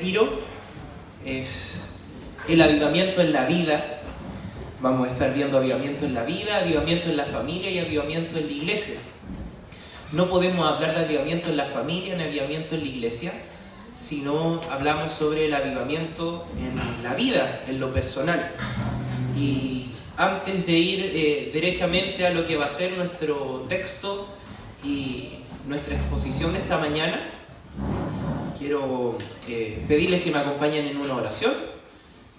retiro es el avivamiento en la vida. Vamos a estar viendo avivamiento en la vida, avivamiento en la familia y avivamiento en la iglesia. No podemos hablar de avivamiento en la familia ni avivamiento en la iglesia si no hablamos sobre el avivamiento en la vida, en lo personal. Y antes de ir derechamente a lo que va a ser nuestro texto y nuestra exposición de esta mañana, quiero pedirles que me acompañen en una oración,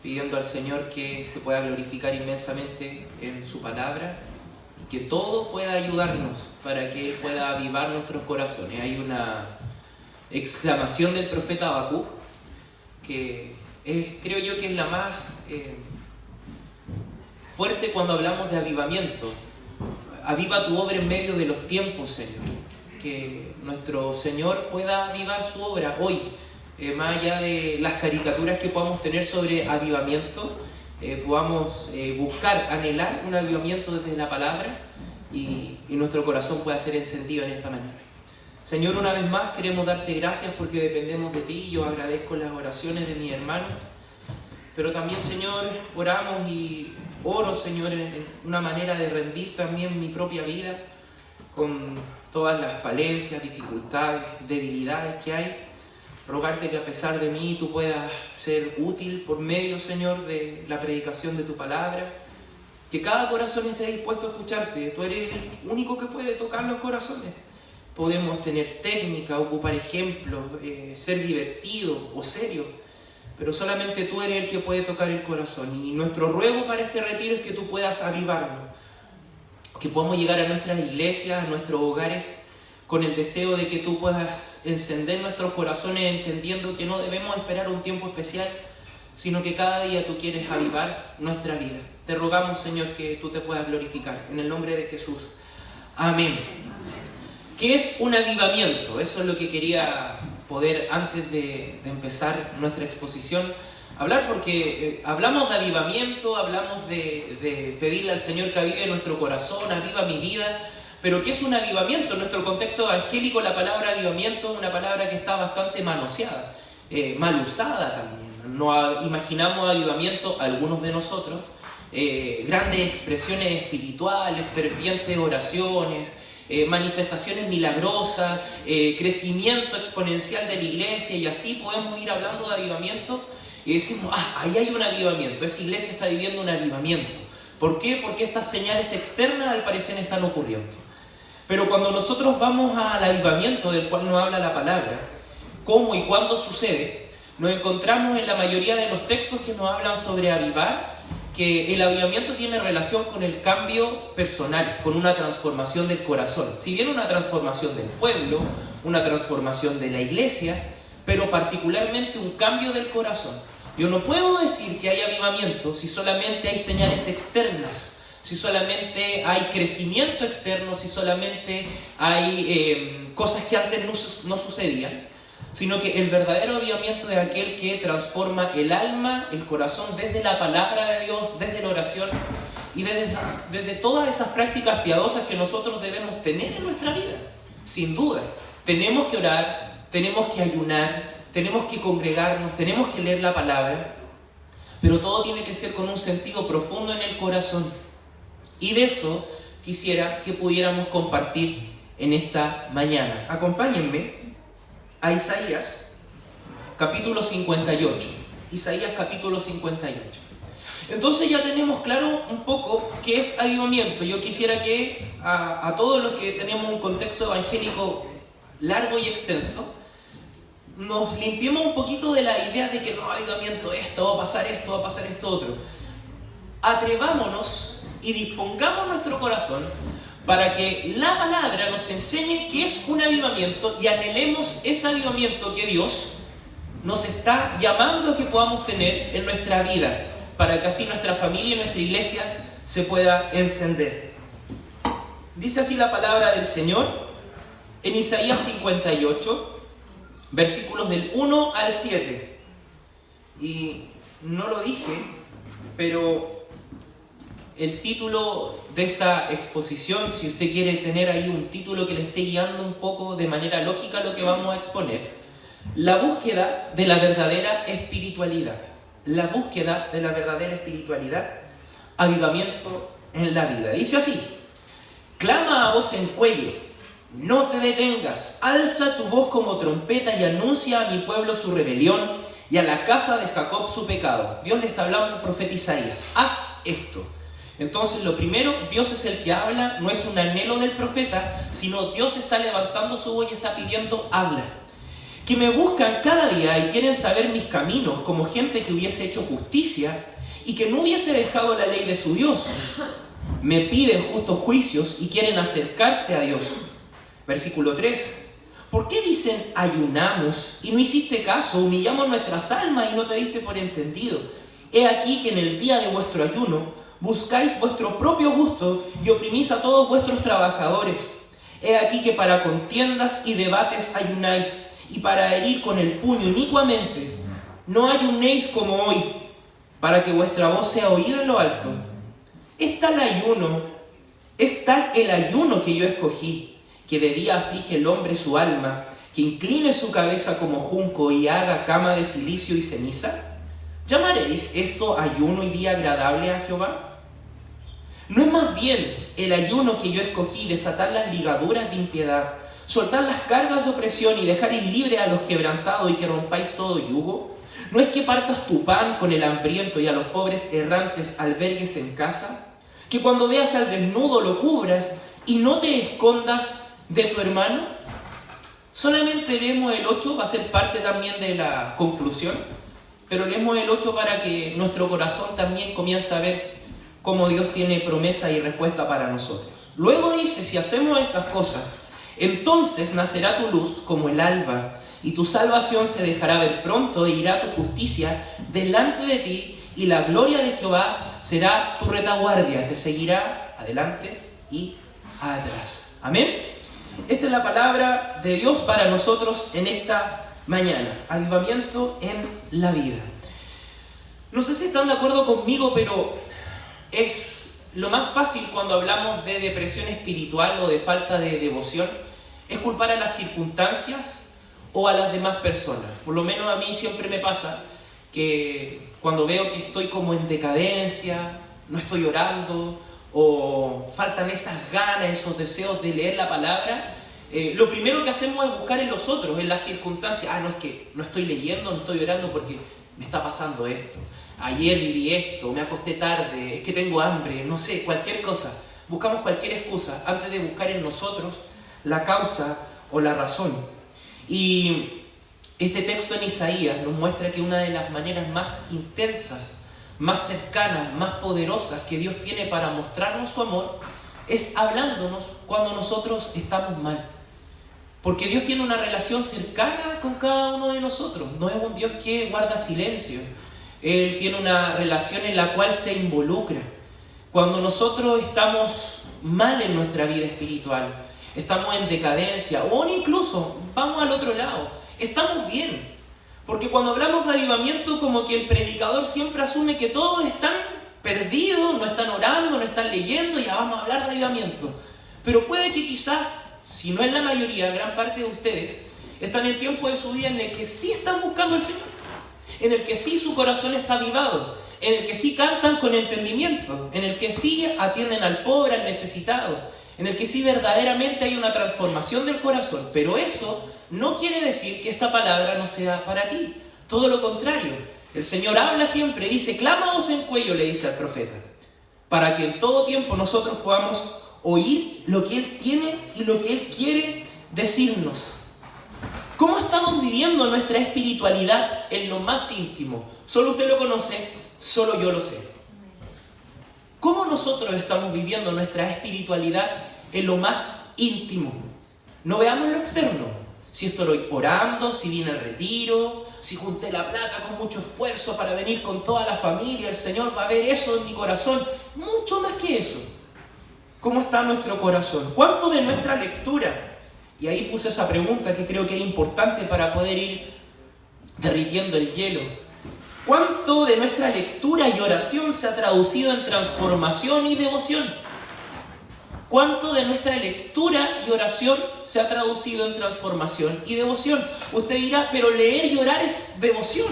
pidiendo al Señor que se pueda glorificar inmensamente en su palabra y que todo pueda ayudarnos para que Él pueda avivar nuestros corazones. Hay una exclamación del profeta Habacuc que creo yo que es la más fuerte cuando hablamos de avivamiento. Aviva tu obra en medio de los tiempos, Señor. Que nuestro Señor pueda avivar su obra hoy. Más allá de las caricaturas que podamos tener sobre avivamiento, podamos buscar, anhelar un avivamiento desde la palabra y nuestro corazón pueda ser encendido en esta mañana. Señor, una vez más queremos darte gracias porque dependemos de ti. Yo agradezco las oraciones de mis hermanos, pero también, Señor, oramos y oro, Señor, en una manera de rendir también mi propia vida con todas las falencias, dificultades, debilidades que hay. Rogarte que a pesar de mí tú puedas ser útil por medio, Señor, de la predicación de tu palabra. Que cada corazón esté dispuesto a escucharte. Tú eres el único que puede tocar los corazones. Podemos tener técnica, ocupar ejemplos, ser divertidos o serios, pero solamente tú eres el que puede tocar el corazón. Y nuestro ruego para este retiro es que tú puedas avivarnos, que podamos llegar a nuestras iglesias, a nuestros hogares, con el deseo de que tú puedas encender nuestros corazones, entendiendo que no debemos esperar un tiempo especial, sino que cada día tú quieres avivar nuestra vida. Te rogamos, Señor, que tú te puedas glorificar. En el nombre de Jesús. Amén. ¿Qué es un avivamiento? Eso es lo que quería poder, antes de empezar nuestra exposición, hablar, porque hablamos de avivamiento, hablamos de pedirle al Señor que avive nuestro corazón, aviva mi vida. Pero ¿qué es un avivamiento? En nuestro contexto evangélico la palabra avivamiento es una palabra que está bastante manoseada, mal usada también. No imaginamos avivamiento, algunos de nosotros, grandes expresiones espirituales, fervientes oraciones, manifestaciones milagrosas, crecimiento exponencial de la iglesia, y así podemos ir hablando de avivamiento y decimos, ahí hay un avivamiento, esa iglesia está viviendo un avivamiento. ¿Por qué? Porque estas señales externas al parecer están ocurriendo. Pero cuando nosotros vamos al avivamiento del cual nos habla la palabra, cómo y cuándo sucede, nos encontramos en la mayoría de los textos que nos hablan sobre avivar, que el avivamiento tiene relación con el cambio personal, con una transformación del corazón. Si bien una transformación del pueblo, una transformación de la iglesia, pero particularmente un cambio del corazón. Yo no puedo decir que hay avivamiento si solamente hay señales externas, si solamente hay crecimiento externo, si solamente hay cosas que antes no sucedían, sino que el verdadero avivamiento es aquel que transforma el alma, el corazón, desde la palabra de Dios, desde la oración y desde todas esas prácticas piadosas que nosotros debemos tener en nuestra vida. Sin duda, tenemos que orar, tenemos que ayunar, tenemos que congregarnos, tenemos que leer la palabra, pero todo tiene que ser con un sentido profundo en el corazón. Y de eso quisiera que pudiéramos compartir en esta mañana. Acompáñenme a Isaías, capítulo 58. Isaías, capítulo 58. Entonces ya tenemos claro un poco qué es avivamiento. Yo quisiera que a todos los que tenemos un contexto evangélico largo y extenso, nos limpiemos un poquito de la idea de que no, avivamiento esto, va a pasar esto otro. Atrevámonos y dispongamos nuestro corazón para que la palabra nos enseñe qué es un avivamiento y anhelemos ese avivamiento que Dios nos está llamando a que podamos tener en nuestra vida, para que así nuestra familia y nuestra iglesia se pueda encender. Dice así la palabra del Señor en Isaías 58, versículos del 1 al 7. Y no lo dije, pero el título de esta exposición, si usted quiere tener ahí un título que le esté guiando un poco de manera lógica lo que vamos a exponer, La búsqueda de la verdadera espiritualidad. La búsqueda de la verdadera espiritualidad. Avivamiento en la vida. Dice así: clama a voz en cuello, no te detengas, alza tu voz como trompeta y anuncia a mi pueblo su rebelión y a la casa de Jacob su pecado. Dios le está hablando al profeta Isaías: haz esto. Entonces, lo primero, Dios es el que habla, no es un anhelo del profeta, sino Dios está levantando su voz y está pidiendo: habla. Que me buscan cada día y quieren saber mis caminos, como gente que hubiese hecho justicia y que no hubiese dejado la ley de su Dios. Me piden justos juicios y quieren acercarse a Dios. Versículo 3. ¿Por qué dicen ayunamos y no hiciste caso? Humillamos nuestras almas y no te diste por entendido. He aquí que en el día de vuestro ayuno buscáis vuestro propio gusto y oprimís a todos vuestros trabajadores. He aquí que para contiendas y debates ayunáis, y para herir con el puño inicuamente. No ayunéis como hoy, para que vuestra voz sea oída en lo alto. Es tal el ayuno que yo escogí, que de día aflige el hombre su alma, que incline su cabeza como junco y haga cama de cilicio y ceniza. ¿Llamaréis esto ayuno y día agradable a Jehová? ¿No es más bien el ayuno que yo escogí desatar las ligaduras de impiedad, soltar las cargas de opresión y dejar ir libre a los quebrantados y que rompáis todo yugo? ¿No es que partas tu pan con el hambriento y a los pobres errantes albergues en casa? ¿Que cuando veas al desnudo lo cubras y no te escondas de tu hermano? Solamente leemos el 8, va a ser parte también de la conclusión, pero leemos el 8 para que nuestro corazón también comience a ver cómo Dios tiene promesa y respuesta para nosotros. Luego dice: si hacemos estas cosas, entonces nacerá tu luz como el alba, y tu salvación se dejará ver pronto, e irá tu justicia delante de ti, y la gloria de Jehová será tu retaguardia, te seguirá adelante y atrás. Amén. Esta es la palabra de Dios para nosotros en esta mañana. Avivamiento en la vida. No sé si están de acuerdo conmigo, pero es lo más fácil cuando hablamos de depresión espiritual o de falta de devoción, es culpar a las circunstancias o a las demás personas. Por lo menos a mí siempre me pasa que cuando veo que estoy como en decadencia, no estoy orando, o faltan esas ganas, esos deseos de leer la palabra, lo primero que hacemos es buscar en los otros, en las circunstancias. No, es que no estoy leyendo, no estoy orando porque me está pasando esto. Ayer viví esto, me acosté tarde, es que tengo hambre, no sé, cualquier cosa. Buscamos cualquier excusa antes de buscar en nosotros la causa o la razón. Y este texto en Isaías nos muestra que una de las maneras más intensas, más cercanas, más poderosas que Dios tiene para mostrarnos su amor es hablándonos cuando nosotros estamos mal. Porque Dios tiene una relación cercana con cada uno de nosotros. No es un Dios que guarda silencio. Él tiene una relación en la cual se involucra. Cuando nosotros estamos mal en nuestra vida espiritual, estamos en decadencia, o incluso, vamos al otro lado, estamos bien. Porque cuando hablamos de avivamiento, como que el predicador siempre asume que todos están perdidos, no están orando, no están leyendo, ya vamos a hablar de avivamiento. Pero puede que quizás, si no es la mayoría, gran parte de ustedes, están en tiempo de su vida en el que sí están buscando al Señor, en el que sí su corazón está avivado, en el que sí cantan con entendimiento, en el que sí atienden al pobre, al necesitado, en el que sí verdaderamente hay una transformación del corazón. Pero eso no quiere decir que esta palabra no sea para ti. Todo lo contrario. El Señor habla siempre, dice: clama a voz en cuello, le dice al profeta, para que en todo tiempo nosotros podamos oír lo que Él tiene y lo que Él quiere decirnos. ¿Cómo estamos viviendo nuestra espiritualidad en lo más íntimo? Solo usted lo conoce, solo yo lo sé. ¿Cómo nosotros estamos viviendo nuestra espiritualidad en lo más íntimo? No veamos lo externo. Si estoy orando, si vine al retiro, si junté la plata con mucho esfuerzo para venir con toda la familia, el Señor va a ver eso en mi corazón. Mucho más que eso. ¿Cómo está nuestro corazón? ¿Cuánto de nuestra lectura? Y ahí puse esa pregunta que creo que es importante para poder ir derritiendo el hielo. ¿Cuánto de nuestra lectura y oración se ha traducido en transformación y devoción? ¿Cuánto de nuestra lectura y oración se ha traducido en transformación y devoción? Usted dirá, pero leer y orar es devoción.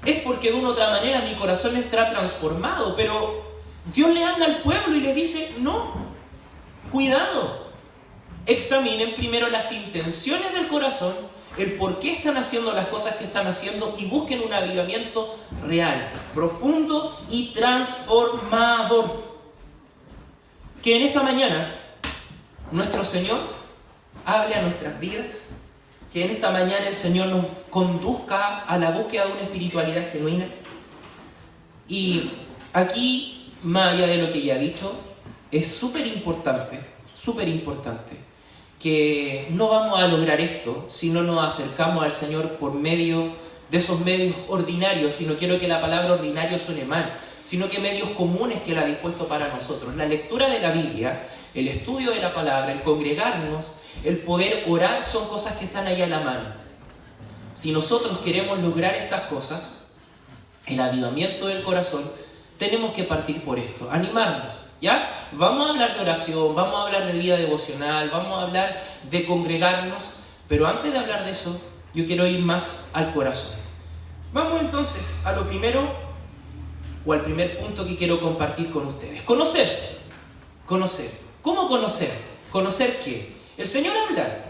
Es porque de una u otra manera mi corazón estará transformado, pero Dios le habla al pueblo y le dice, no, cuidado. Examinen primero las intenciones del corazón, el por qué están haciendo las cosas que están haciendo y busquen un avivamiento real, profundo y transformador. Que en esta mañana nuestro Señor hable a nuestras vidas, que en esta mañana el Señor nos conduzca a la búsqueda de una espiritualidad genuina. Y aquí, más allá de lo que ya he dicho, es súper importante, que no vamos a lograr esto si no nos acercamos al Señor por medio de esos medios ordinarios, y no quiero que la palabra ordinario suene mal, sino que medios comunes que Él ha dispuesto para nosotros. La lectura de la Biblia, el estudio de la palabra, el congregarnos, el poder orar, son cosas que están ahí a la mano. Si nosotros queremos lograr estas cosas, el avivamiento del corazón, tenemos que partir por esto, animarnos, ¿ya? Vamos a hablar de oración, vamos a hablar de vida devocional, vamos a hablar de congregarnos, pero antes de hablar de eso, yo quiero ir más al corazón. Vamos entonces a lo primero, o al primer punto que quiero compartir con ustedes. Conocer. ¿Cómo conocer? ¿Conocer qué? El Señor habla.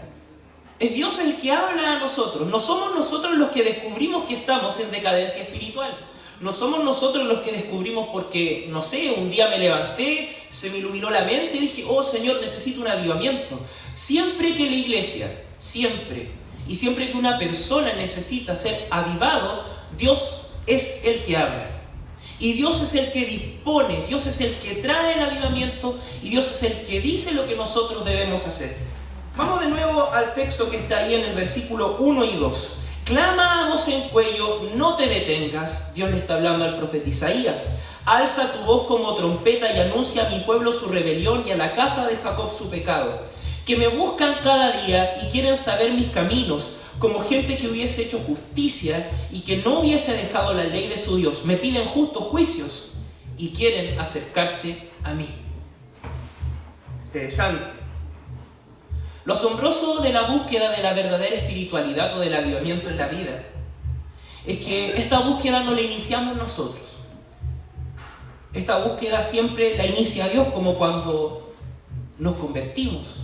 Es Dios el que habla a nosotros. No somos nosotros los que descubrimos que estamos en decadencia espiritual. No somos nosotros los que descubrimos porque, no sé, un día me levanté, se me iluminó la mente y dije, oh Señor, necesito un avivamiento. Siempre que la iglesia, siempre que una persona necesita ser avivado, Dios es el que habla. Y Dios es el que dispone, Dios es el que trae el avivamiento y Dios es el que dice lo que nosotros debemos hacer. Vamos de nuevo al texto que está ahí en el versículo 1 y 2. Clama a voz en cuello, no te detengas. Dios le está hablando al profeta Isaías. Alza tu voz como trompeta y anuncia a mi pueblo su rebelión y a la casa de Jacob su pecado. Que me buscan cada día y quieren saber mis caminos, como gente que hubiese hecho justicia y que no hubiese dejado la ley de su Dios. Me piden justos juicios y quieren acercarse a mí. Interesante. Lo asombroso de la búsqueda de la verdadera espiritualidad o del avivamiento en la vida es que esta búsqueda no la iniciamos nosotros. Esta búsqueda siempre la inicia Dios, como cuando nos convertimos.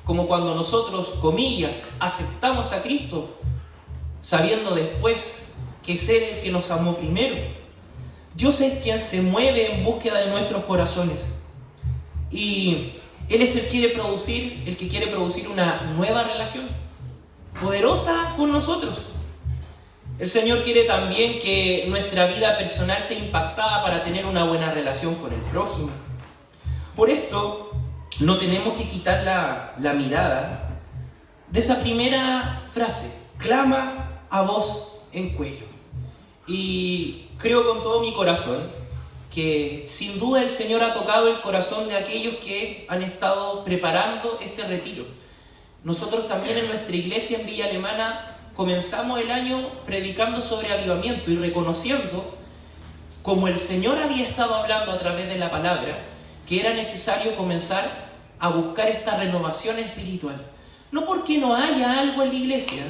Como cuando nosotros, comillas, aceptamos a Cristo, sabiendo después que es Él el que nos amó primero. Dios es quien se mueve en búsqueda de nuestros corazones. Y Él es el que quiere producir una nueva relación, poderosa con nosotros. El Señor quiere también que nuestra vida personal sea impactada para tener una buena relación con el prójimo. Por esto, no tenemos que quitar la mirada de esa primera frase, clama a voz en cuello. Y creo con todo mi corazón que sin duda el Señor ha tocado el corazón de aquellos que han estado preparando este retiro. Nosotros también en nuestra iglesia en Villa Alemana comenzamos el año predicando sobre avivamiento y reconociendo, como el Señor había estado hablando a través de la palabra, que era necesario comenzar a buscar esta renovación espiritual. No porque no haya algo en la iglesia,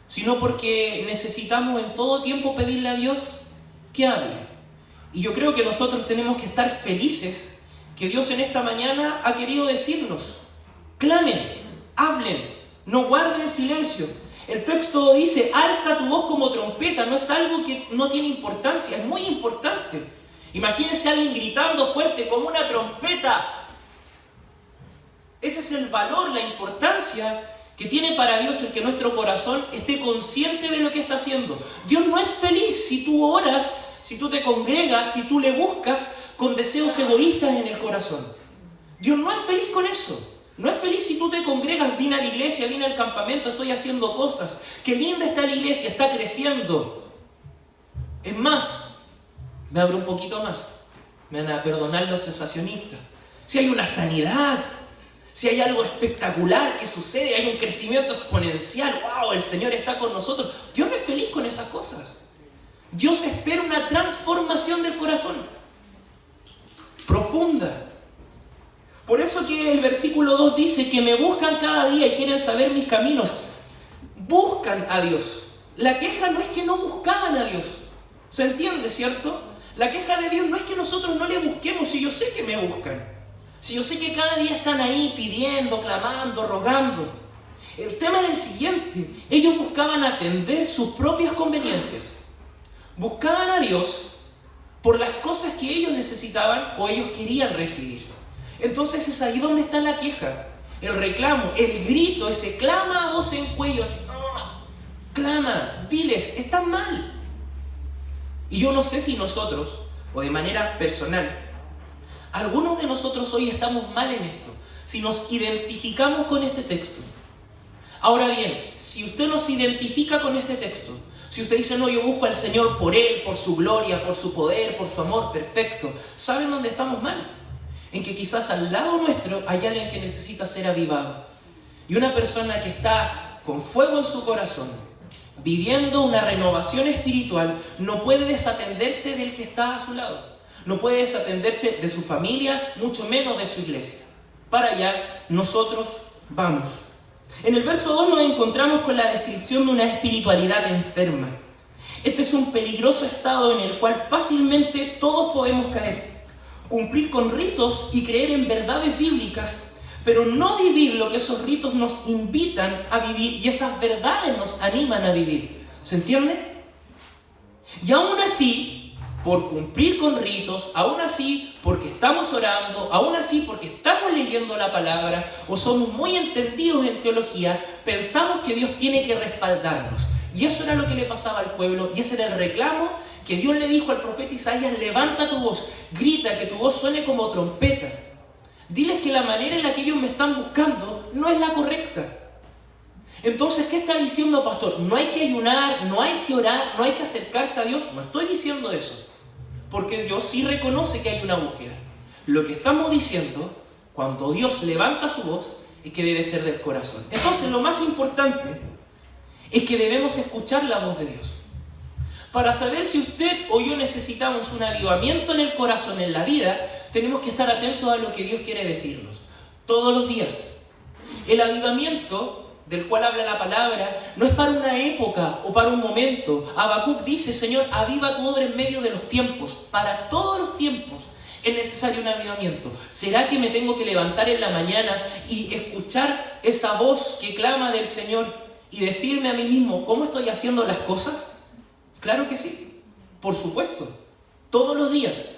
sino porque necesitamos en todo tiempo pedirle a Dios que hable. Y yo creo que nosotros tenemos que estar felices que Dios en esta mañana ha querido decirnos: clamen, hablen, no guarden silencio. El texto dice, alza tu voz como trompeta. No es algo que no tiene importancia, es muy importante. Imagínense a alguien gritando fuerte como una trompeta. Ese es el valor, la importancia que tiene para Dios el que nuestro corazón esté consciente de lo que está haciendo. Dios no es feliz si tú oras, si tú te congregas, si tú le buscas con deseos egoístas en el corazón. Dios no es feliz con eso. No es feliz si tú te congregas, vine a la iglesia, vine al campamento, estoy haciendo cosas. Qué linda está la iglesia, está creciendo. Es más, me abro un poquito más. Me van a perdonar los cesacionistas. Si hay una sanidad, si hay algo espectacular que sucede, hay un crecimiento exponencial, ¡wow! El Señor está con nosotros. Dios no es feliz con esas cosas. Dios espera una transformación del corazón profunda. Por eso que el versículo 2 dice que me buscan cada día y quieren saber mis caminos. Buscan a Dios. La queja no es que no buscaban a Dios. ¿Se entiende, cierto? La queja de Dios no es que nosotros no le busquemos, si yo sé que me buscan. Si yo sé que cada día están ahí pidiendo, clamando, rogando. El tema era el siguiente. Ellos buscaban atender sus propias conveniencias. Buscaban a Dios por las cosas que ellos necesitaban o ellos querían recibir. Entonces es ahí donde está la queja, el reclamo, el grito, ese clama a voz en cuello, así, clama, diles, están mal. Y yo no sé si nosotros, o de manera personal, algunos de nosotros hoy estamos mal en esto, si nos identificamos con este texto. Ahora bien, si usted no se identifica con este texto, si usted dice, no, yo busco al Señor por Él, por su gloria, por su poder, por su amor, perfecto, ¿saben dónde estamos mal? En que quizás al lado nuestro hay alguien que necesita ser avivado. Y una persona que está con fuego en su corazón, viviendo una renovación espiritual, no puede desatenderse del que está a su lado. No puede desatenderse de su familia, mucho menos de su iglesia. Para allá nosotros vamos. En el verso 2 nos encontramos con la descripción de una espiritualidad enferma. Este es un peligroso estado en el cual fácilmente todos podemos caer. Cumplir con ritos y creer en verdades bíblicas, pero no vivir lo que esos ritos nos invitan a vivir y esas verdades nos animan a vivir. ¿Se entiende? Y aún así, por cumplir con ritos, aún así porque estamos orando, aún así porque estamos leyendo la palabra o somos muy entendidos en teología, pensamos que Dios tiene que respaldarnos. Y eso era lo que le pasaba al pueblo y ese era el reclamo que Dios le dijo al profeta Isaías: levanta tu voz, grita, que tu voz suene como trompeta. Diles que la manera en la que ellos me están buscando no es la correcta. Entonces, ¿qué está diciendo, pastor? No hay que ayunar, no hay que orar, no hay que acercarse a Dios. No estoy diciendo eso, porque Dios sí reconoce que hay una búsqueda. Lo que estamos diciendo, cuando Dios levanta su voz, es que debe ser del corazón. Entonces, lo más importante es que debemos escuchar la voz de Dios. Para saber si usted o yo necesitamos un avivamiento en el corazón, en la vida, tenemos que estar atentos a lo que Dios quiere decirnos. Todos los días. El avivamiento del cual habla la palabra no es para una época o para un momento. Habacuc dice: Señor, aviva tu obra en medio de los tiempos. Para todos los tiempos es necesario un avivamiento. ¿Será que me tengo que levantar en la mañana y escuchar esa voz que clama del Señor y decirme a mí mismo cómo estoy haciendo las cosas? Claro que sí, por supuesto, todos los días.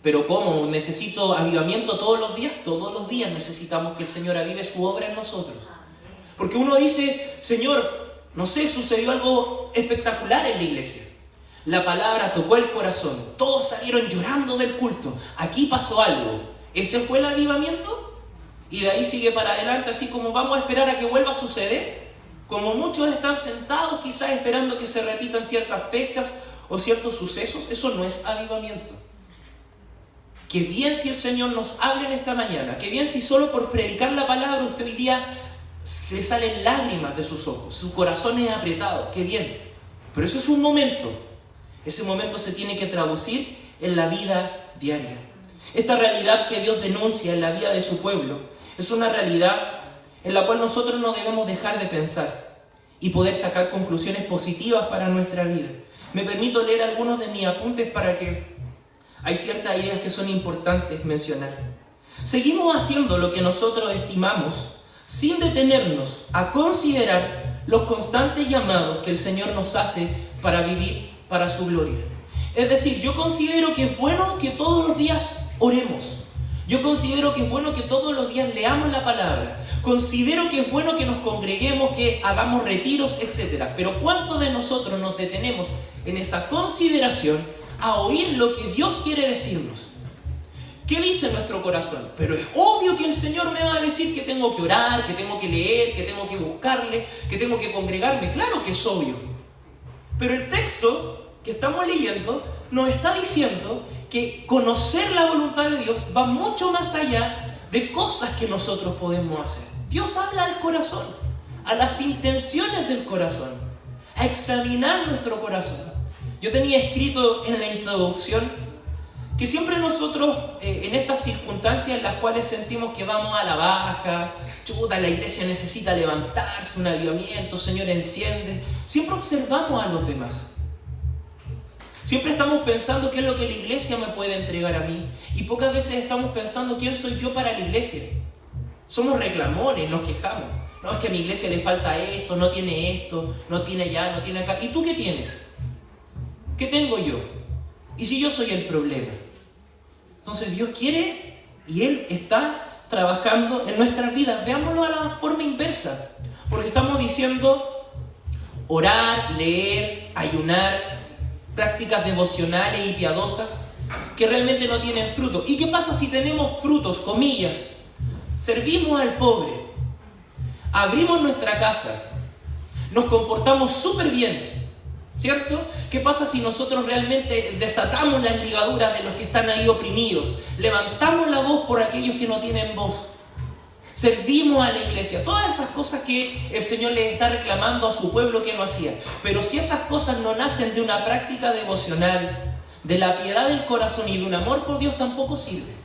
Pero ¿cómo? ¿Necesito avivamiento todos los días? Todos los días necesitamos que el Señor avive su obra en nosotros. Porque uno dice: Señor, no sé, sucedió algo espectacular en la iglesia. La palabra tocó el corazón, todos salieron llorando del culto. Aquí pasó algo. ¿Ese fue el avivamiento? Y de ahí sigue para adelante, así como vamos a esperar a que vuelva a suceder. Como muchos están sentados quizás esperando que se repitan ciertas fechas o ciertos sucesos, eso no es avivamiento. Qué bien si el Señor nos habla en esta mañana, qué bien si solo por predicar la palabra usted hoy día le salen lágrimas de sus ojos, su corazón es apretado, qué bien. Pero eso es un momento, ese momento se tiene que traducir en la vida diaria. Esta realidad que Dios denuncia en la vida de su pueblo es una realidad en la cual nosotros no debemos dejar de pensar y poder sacar conclusiones positivas para nuestra vida. Me permito leer algunos de mis apuntes para que hay ciertas ideas que son importantes mencionar. Seguimos haciendo lo que nosotros estimamos sin detenernos a considerar los constantes llamados que el Señor nos hace para vivir para su gloria. Es decir, yo considero que es bueno que todos los días oremos. Yo considero que es bueno que todos los días leamos la palabra. Considero que es bueno que nos congreguemos, que hagamos retiros, etc. Pero ¿cuántos de nosotros nos detenemos en esa consideración a oír lo que Dios quiere decirnos? ¿Qué dice nuestro corazón? Pero es obvio que el Señor me va a decir que tengo que orar, que tengo que leer, que tengo que buscarle, que tengo que congregarme. Claro que es obvio. Pero el texto que estamos leyendo nos está diciendo que conocer la voluntad de Dios va mucho más allá de cosas que nosotros podemos hacer. Dios habla al corazón, a las intenciones del corazón, a examinar nuestro corazón. Yo tenía escrito en la introducción que siempre nosotros, en estas circunstancias en las cuales sentimos que vamos a la baja, chuta, la iglesia necesita levantarse, un avivamiento, Señor, enciende, siempre observamos a los demás. Siempre estamos pensando qué es lo que la iglesia me puede entregar a mí, y pocas veces estamos pensando quién soy yo para la iglesia. Somos reclamones, nos quejamos. No, es que a mi iglesia le falta esto, no tiene allá, no tiene acá. ¿Y tú qué tienes? ¿Qué tengo yo? ¿Y si yo soy el problema? Entonces Dios quiere y Él está trabajando en nuestras vidas. Veámoslo a la forma inversa. Porque estamos diciendo orar, leer, ayunar, prácticas devocionales y piadosas que realmente no tienen fruto. ¿Y qué pasa si tenemos frutos, comillas? Servimos al pobre, abrimos nuestra casa, nos comportamos súper bien, ¿cierto? ¿Qué pasa si nosotros realmente desatamos las ligaduras de los que están ahí oprimidos? Levantamos la voz por aquellos que no tienen voz. Servimos a la iglesia. Todas esas cosas que el Señor les está reclamando a su pueblo que no hacía. Pero si esas cosas no nacen de una práctica devocional, de la piedad del corazón y de un amor por Dios, tampoco sirve.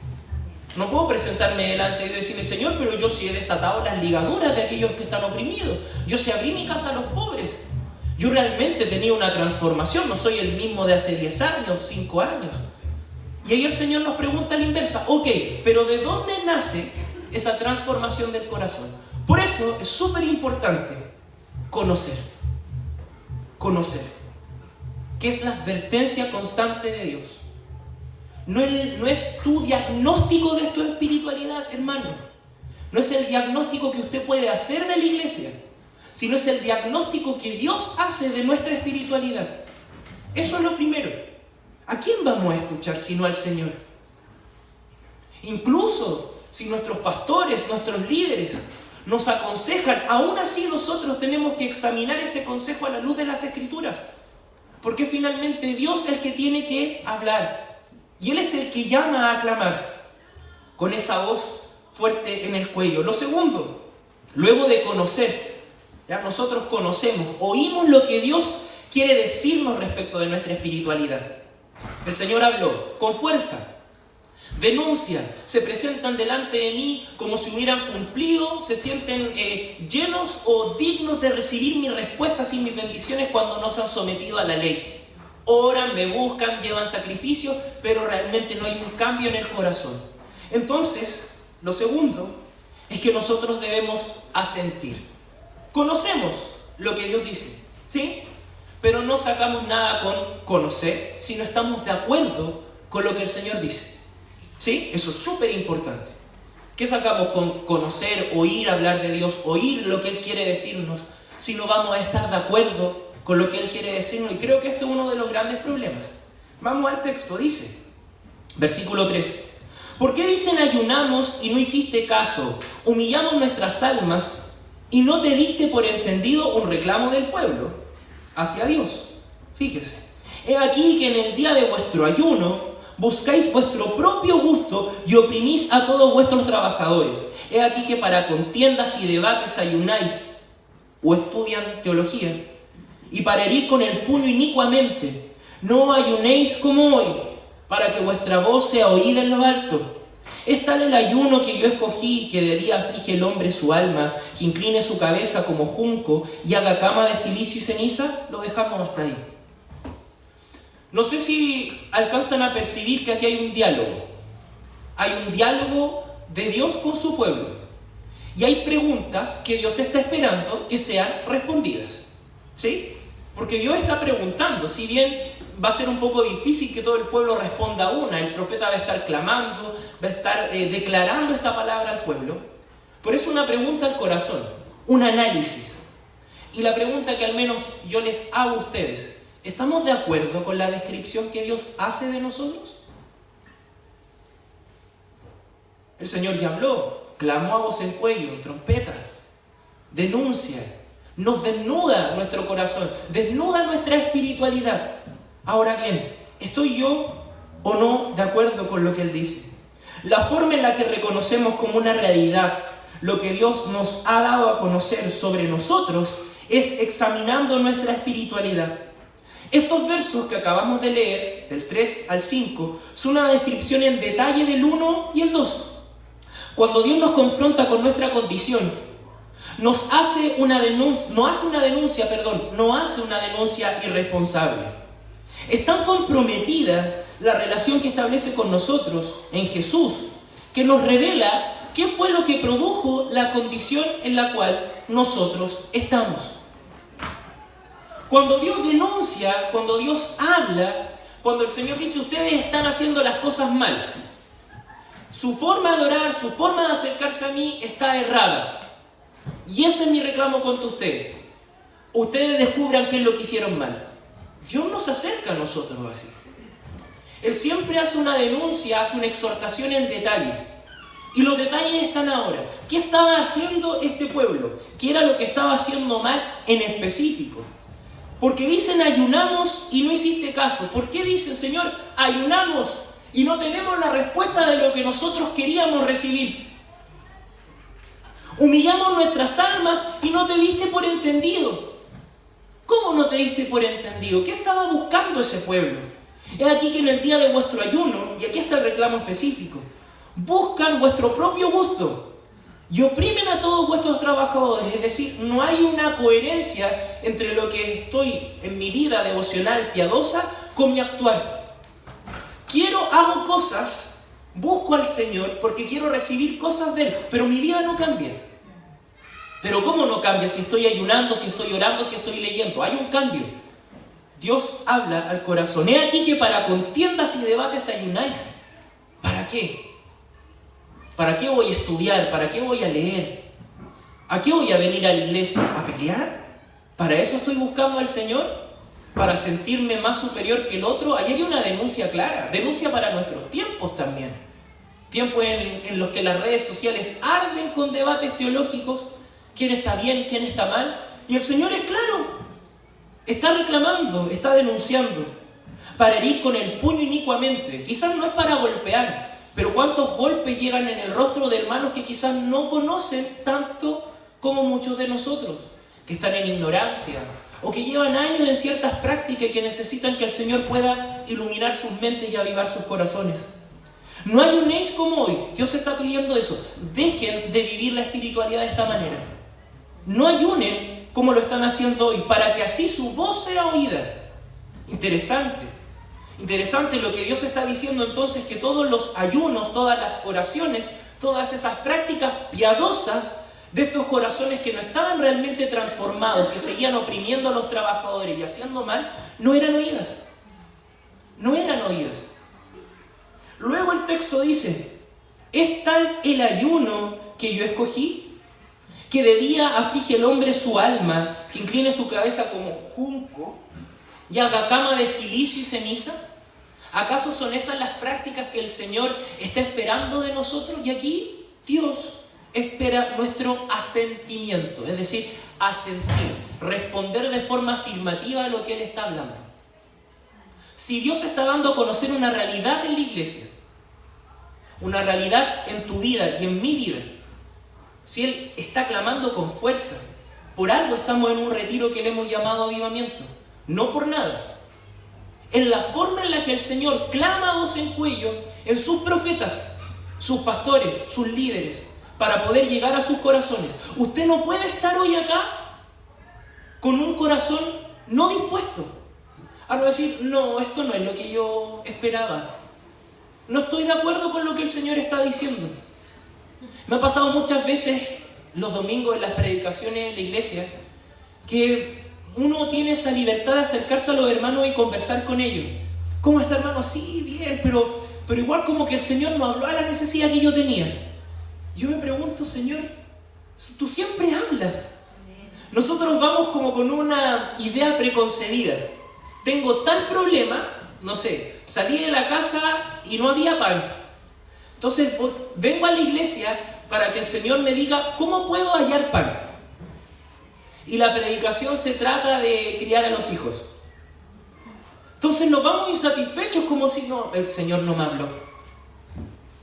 No puedo presentarme delante de Dios y decirle, Señor, pero yo sí he desatado las ligaduras de aquellos que están oprimidos. Yo sí abrí mi casa a los pobres. Yo realmente tenía una transformación. No soy el mismo de hace 10 años, 5 años. Y ahí el Señor nos pregunta a la inversa. Ok, pero ¿de dónde nace esa transformación del corazón? Por eso es súper importante conocer. Conocer. Que es la advertencia constante de Dios. No es tu diagnóstico de tu espiritualidad, hermano. No es el diagnóstico que usted puede hacer de la iglesia, sino es el diagnóstico que Dios hace de nuestra espiritualidad. Eso es lo primero. ¿A quién vamos a escuchar sino al Señor? Incluso si nuestros pastores, nuestros líderes nos aconsejan, aún así nosotros tenemos que examinar ese consejo a la luz de las Escrituras. Porque finalmente Dios es el que tiene que hablar. Y Él es el que llama a aclamar con esa voz fuerte en el cuello. Lo segundo, luego de conocer, ya nosotros conocemos, oímos lo que Dios quiere decirnos respecto de nuestra espiritualidad. El Señor habló con fuerza, denuncia, se presentan delante de mí como si hubieran cumplido, se sienten llenos o dignos de recibir mis respuestas y mis bendiciones cuando no se han sometido a la ley. Oran, me buscan, llevan sacrificios, pero realmente no hay un cambio en el corazón. Entonces, lo segundo es que nosotros debemos asentir. Conocemos lo que Dios dice, ¿sí? Pero no sacamos nada con conocer si no estamos de acuerdo con lo que el Señor dice, ¿sí? Eso es súper importante. ¿Qué sacamos con conocer, oír hablar de Dios, oír lo que Él quiere decirnos, si no vamos a estar de acuerdo con lo que Él quiere decirnos? Y creo que este es uno de los grandes problemas. Vamos al texto, dice, versículo 3. ¿Por qué dicen ayunamos y no hiciste caso? Humillamos nuestras almas y no te diste por entendido un reclamo del pueblo hacia Dios. Fíjese, he aquí que en el día de vuestro ayuno buscáis vuestro propio gusto y oprimís a todos vuestros trabajadores. He aquí que para contiendas y debates ayunáis o estudian teología. Y para herir con el puño inicuamente, no ayunéis como hoy, para que vuestra voz sea oída en lo alto. Es tal el ayuno que yo escogí, que de día aflige el hombre su alma, que incline su cabeza como junco y haga cama de silicio y ceniza. Lo dejamos hasta ahí. No sé si alcanzan a percibir que aquí hay un diálogo. Hay un diálogo de Dios con su pueblo. Y hay preguntas que Dios está esperando que sean respondidas. ¿Sí? Porque Dios está preguntando, si bien va a ser un poco difícil que todo el pueblo responda a una, el profeta va a estar clamando, va a estar declarando esta palabra al pueblo, pero es una pregunta al corazón, un análisis. Y la pregunta que al menos yo les hago a ustedes, ¿estamos de acuerdo con la descripción que Dios hace de nosotros? El Señor ya habló, clamó a voz en cuello, trompeta, denuncia. Nos desnuda nuestro corazón, desnuda nuestra espiritualidad. Ahora bien, ¿estoy yo o no de acuerdo con lo que Él dice? La forma en la que reconocemos como una realidad lo que Dios nos ha dado a conocer sobre nosotros es examinando nuestra espiritualidad. Estos versos que acabamos de leer, del 3 al 5, son una descripción en detalle del 1 y el 2. Cuando Dios nos confronta con nuestra condición, no hace una denuncia irresponsable. Es tan comprometida la relación que establece con nosotros en Jesús, que nos revela qué fue lo que produjo la condición en la cual nosotros estamos. Cuando Dios denuncia, cuando Dios habla, cuando el Señor dice, ustedes están haciendo las cosas mal, su forma de orar, su forma de acercarse a mí está errada. Y ese es mi reclamo contra ustedes. Ustedes descubran qué es lo que hicieron mal. Dios nos acerca a nosotros así. Él siempre hace una denuncia, hace una exhortación en detalle. Y los detalles están ahora. ¿Qué estaba haciendo este pueblo? ¿Qué era lo que estaba haciendo mal en específico? Porque dicen ayunamos y no hiciste caso. ¿Por qué dicen, Señor, ayunamos y no tenemos la respuesta de lo que nosotros queríamos recibir? Humillamos nuestras almas y no te diste por entendido. ¿Cómo no te diste por entendido? ¿Qué estaba buscando ese pueblo? Es aquí que en el día de vuestro ayuno, y aquí está el reclamo específico, buscan vuestro propio gusto y oprimen a todos vuestros trabajadores. Es decir, no hay una coherencia entre lo que estoy en mi vida devocional piadosa con mi actuar. Hago cosas, busco al Señor porque quiero recibir cosas de Él, pero mi vida no cambia. Pero ¿cómo no cambia? Si estoy ayunando, si estoy orando, si estoy leyendo. Hay un cambio. Dios habla al corazón. He aquí que para contiendas y debates ayunáis. ¿Para qué? ¿Para qué voy a estudiar? ¿Para qué voy a leer? ¿A qué voy a venir a la iglesia? ¿A pelear? ¿Para eso estoy buscando al Señor? ¿Para sentirme más superior que el otro? Ahí hay una denuncia clara. Denuncia para nuestros tiempos también. Tiempos en los que las redes sociales arden con debates teológicos. ¿Quién está bien? ¿Quién está mal? Y el Señor es claro. Está reclamando, está denunciando. Para herir con el puño inicuamente. Quizás no es para golpear. Pero ¿cuántos golpes llegan en el rostro de hermanos que quizás no conocen tanto como muchos de nosotros? Que están en ignorancia o que llevan años en ciertas prácticas y que necesitan que el Señor pueda iluminar sus mentes y avivar sus corazones. No ayunéis como hoy. Dios está pidiendo eso. Dejen de vivir la espiritualidad de esta manera. No ayunen como lo están haciendo hoy, para que así su voz sea oída. Interesante lo que Dios está diciendo entonces, que todos los ayunos, todas las oraciones, todas esas prácticas piadosas de estos corazones que no estaban realmente transformados, que seguían oprimiendo a los trabajadores y haciendo mal, no eran oídas. No eran oídas. Luego el texto dice, ¿es tal el ayuno que yo escogí? Que de día aflige el hombre su alma, que incline su cabeza como junco y haga cama de silicio y ceniza. ¿Acaso son esas las prácticas que el Señor está esperando de nosotros? Y aquí Dios espera nuestro asentimiento, es decir, asentir, responder de forma afirmativa a lo que Él está hablando. Si Dios está dando a conocer una realidad en la iglesia, una realidad en tu vida y en mi vida, si Él está clamando con fuerza, por algo estamos en un retiro que le hemos llamado avivamiento, no por nada. En la forma en la que el Señor clama a voz en cuello en sus profetas, sus pastores, sus líderes, para poder llegar a sus corazones. Usted no puede estar hoy acá con un corazón no dispuesto a no decir, no, esto no es lo que yo esperaba. No estoy de acuerdo con lo que el Señor está diciendo. Me ha pasado muchas veces los domingos en las predicaciones en la iglesia que uno tiene esa libertad de acercarse a los hermanos y conversar con ellos. ¿Cómo está, hermano? Sí, bien, pero igual como que el Señor no habló a la necesidad que yo tenía. Yo me pregunto, Señor, tú siempre hablas. Nosotros vamos como con una idea preconcebida. Tengo tal problema, no sé, salí de la casa y no había pan. Entonces vengo a la iglesia para que el Señor me diga cómo puedo hallar pan. Y la predicación se trata de criar a los hijos. Entonces nos vamos insatisfechos como si no, el Señor no me habló.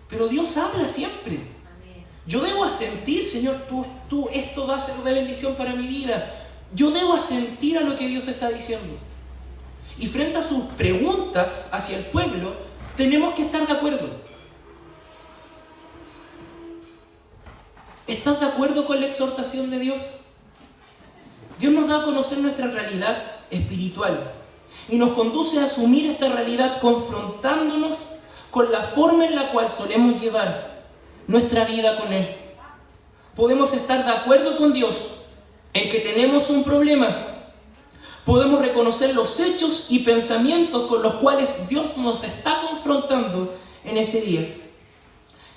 Pero Dios habla siempre. Yo debo asentir, Señor, tú esto va a ser de bendición para mi vida. Yo debo asentir a lo que Dios está diciendo. y frente a sus preguntas hacia el pueblo, tenemos que estar de acuerdo. ¿Estás de acuerdo con la exhortación de Dios? Dios nos da a conocer nuestra realidad espiritual y nos conduce a asumir esta realidad confrontándonos con la forma en la cual solemos llevar nuestra vida con Él. Podemos estar de acuerdo con Dios en que tenemos un problema. Podemos reconocer los hechos y pensamientos con los cuales Dios nos está confrontando en este día.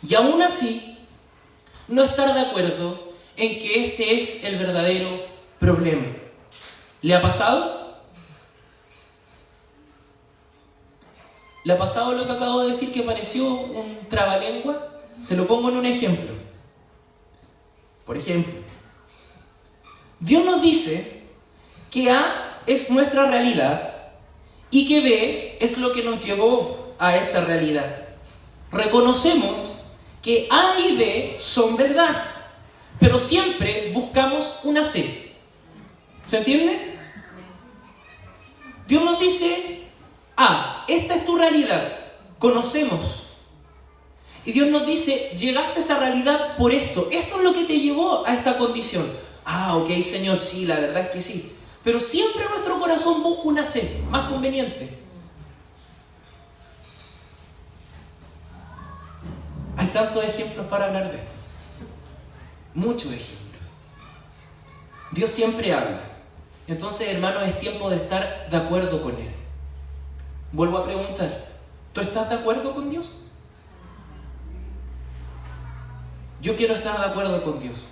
Y aún así, no estar de acuerdo en que este es el verdadero problema. ¿Le ha pasado? ¿Le ha pasado lo que acabo de decir, que pareció un trabalengua? Se lo pongo en un ejemplo. Por ejemplo, Dios nos dice que A es nuestra realidad y que B es lo que nos llevó a esa realidad. Reconocemos que A y B son verdad, pero siempre buscamos una C. ¿Se entiende? Dios nos dice: A, esta es tu realidad, conocemos. Y Dios nos dice: llegaste a esa realidad por esto. Esto es lo que te llevó a esta condición. Ah, ok, Señor, sí, la verdad es que sí. Pero siempre nuestro corazón busca una C, más conveniente. Hay tantos ejemplos para hablar de esto. Muchos ejemplos. Dios siempre habla. Entonces, hermanos, es tiempo de estar de acuerdo con Él. Vuelvo a preguntar: ¿tú estás de acuerdo con Dios? Yo quiero estar de acuerdo con Dios.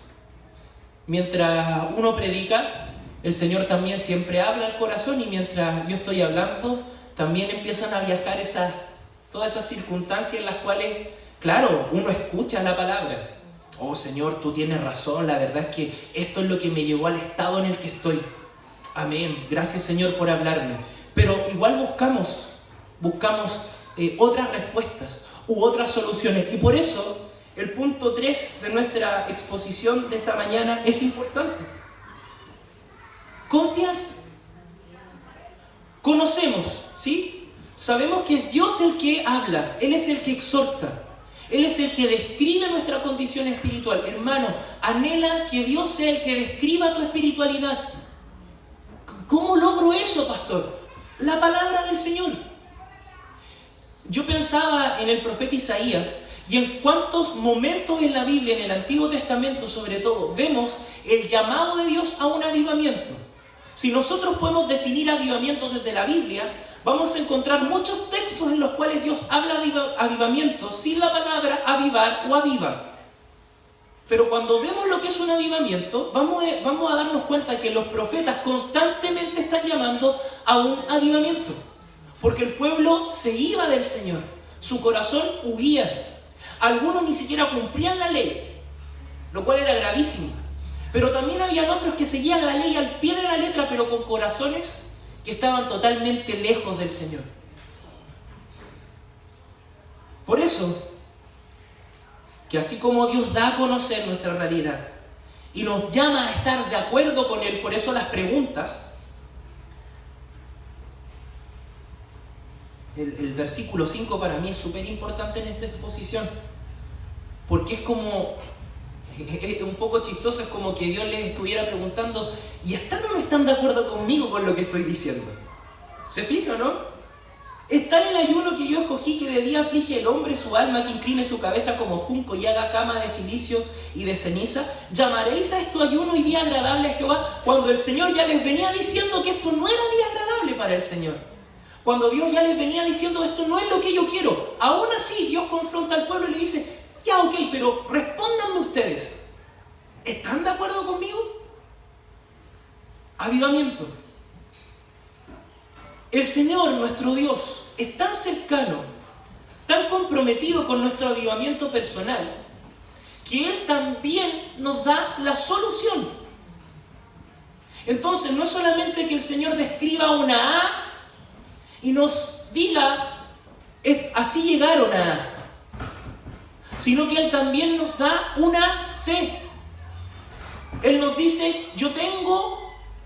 Mientras uno predica, el Señor también siempre habla al corazón, y mientras yo estoy hablando, también empiezan a viajar todas esas circunstancias en las cuales, claro, uno escucha la palabra. Oh, Señor, tú tienes razón, la verdad es que esto es lo que me llevó al estado en el que estoy. Amén, gracias, Señor, por hablarme. Pero igual buscamos otras respuestas u otras soluciones. Y por eso el punto 3 de nuestra exposición de esta mañana es importante. Confiar. Conocemos, ¿sí? Sabemos que es Dios el que habla, Él es el que exhorta, Él es el que describe nuestra condición espiritual. Hermano, anhela que Dios sea el que describa tu espiritualidad. ¿Cómo logro eso, pastor? La palabra del Señor. Yo pensaba en el profeta Isaías, y en cuántos momentos en la Biblia, en el Antiguo Testamento sobre todo, vemos el llamado de Dios a un avivamiento. Si nosotros podemos definir avivamiento desde la Biblia, vamos a encontrar muchos textos en los cuales Dios habla de avivamiento sin la palabra avivar o aviva. Pero cuando vemos lo que es un avivamiento, vamos a darnos cuenta que los profetas constantemente están llamando a un avivamiento. Porque el pueblo se iba del Señor, su corazón huía. Algunos ni siquiera cumplían la ley, lo cual era gravísimo. Pero también habían otros que seguían la ley al pie de la letra, pero con corazones que estaban totalmente lejos del Señor. Por eso, que así como Dios da a conocer nuestra realidad y nos llama a estar de acuerdo con Él, por eso las preguntas, el versículo 5 para mí es súper importante en esta exposición, porque es un poco chistoso, es como que Dios les estuviera preguntando: ¿y están o no están de acuerdo conmigo con lo que estoy diciendo? ¿Se fijan, no? ¿Está en el ayuno que yo escogí, que de día aflige el hombre su alma, que incline su cabeza como junco y haga cama de silicio y de ceniza? ¿Llamaréis a esto ayuno y día agradable a Jehová? Cuando el Señor ya les venía diciendo que esto no era día agradable para el Señor. Cuando Dios ya les venía diciendo: esto no es lo que yo quiero. Aún así, Dios confronta al pueblo y le dice: ya, ok, pero respóndanme ustedes. ¿Están de acuerdo conmigo? Avivamiento. El Señor, nuestro Dios, es tan cercano, tan comprometido con nuestro avivamiento personal, que Él también nos da la solución. Entonces, no es solamente que el Señor describa una A y nos diga: así llegaron a A, sino que Él también nos da una C. Él nos dice: yo tengo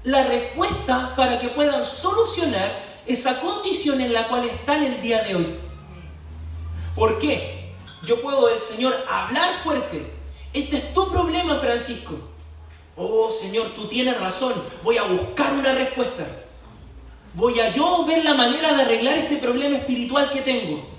la respuesta para que puedan solucionar esa condición en la cual están el día de hoy. ¿Por qué? Yo puedo del Señor hablar fuerte. Este es tu problema, Francisco. Oh, Señor, tú tienes razón. Voy a buscar una respuesta. Voy a yo ver la manera de arreglar este problema espiritual que tengo.